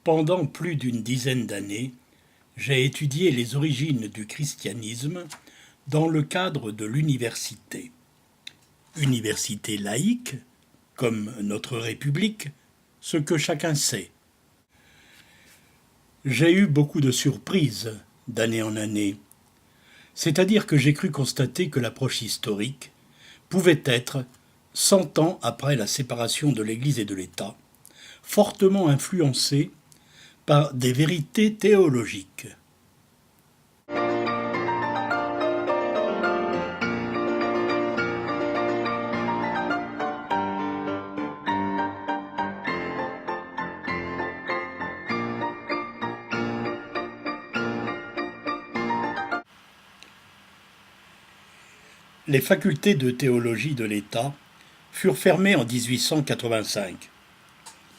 Pendant plus d'une dizaine d'années, j'ai étudié les origines du christianisme dans le cadre de l'université. Université laïque, comme notre République, ce que chacun sait. J'ai eu beaucoup de surprises d'année en année, c'est-à-dire que j'ai cru constater que l'approche historique pouvait être, 100 ans après la séparation de l'Église et de l'État, fortement influencée par des vérités théologiques. Les facultés de théologie de l'État furent fermées en 1885.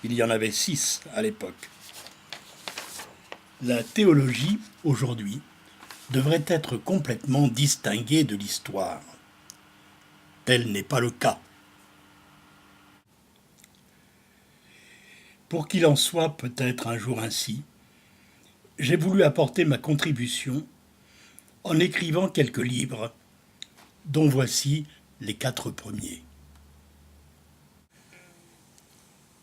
Il y en avait 6 à l'époque. La théologie, aujourd'hui, devrait être complètement distinguée de l'histoire. Tel n'est pas le cas. Pour qu'il en soit peut-être un jour ainsi, j'ai voulu apporter ma contribution en écrivant quelques livres, dont voici les 4 premiers.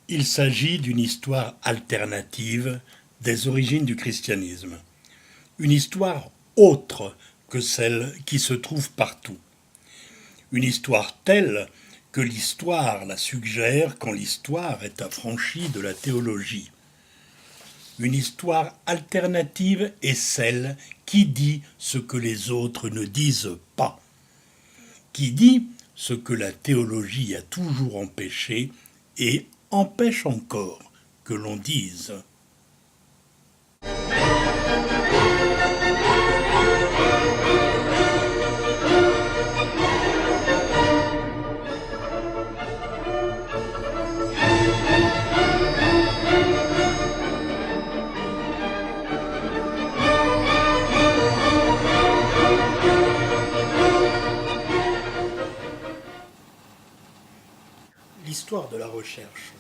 Il s'agit d'une histoire alternative des origines du christianisme, une histoire autre que celle qui se trouve partout, une histoire telle que l'histoire la suggère quand l'histoire est affranchie de la théologie. Une histoire alternative est celle qui dit ce que les autres ne disent pas, qui dit ce que la théologie a toujours empêché et empêche encore que l'on dise. L'histoire de la recherche.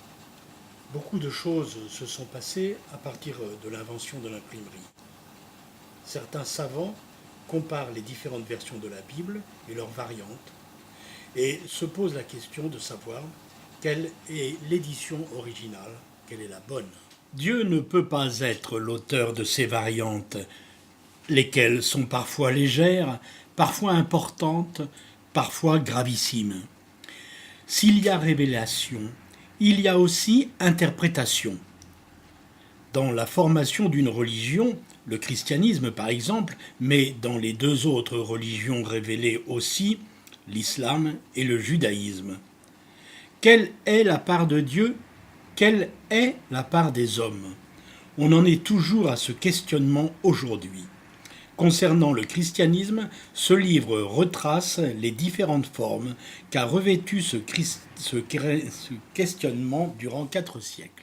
Beaucoup de choses se sont passées à partir de l'invention de l'imprimerie. Certains savants comparent les différentes versions de la Bible et leurs variantes et se posent la question de savoir quelle est l'édition originale, quelle est la bonne. Dieu ne peut pas être l'auteur de ces variantes, lesquelles sont parfois légères, parfois importantes, parfois gravissimes. S'il y a révélation, il y a aussi interprétation. Dans la formation d'une religion, le christianisme par exemple, mais dans les 2 autres religions révélées aussi, l'islam et le judaïsme. Quelle est la part de Dieu? Quelle est la part des hommes? On en est toujours à ce questionnement aujourd'hui. Concernant le christianisme, ce livre retrace les différentes formes qu'a revêtu ce questionnement durant 4 siècles.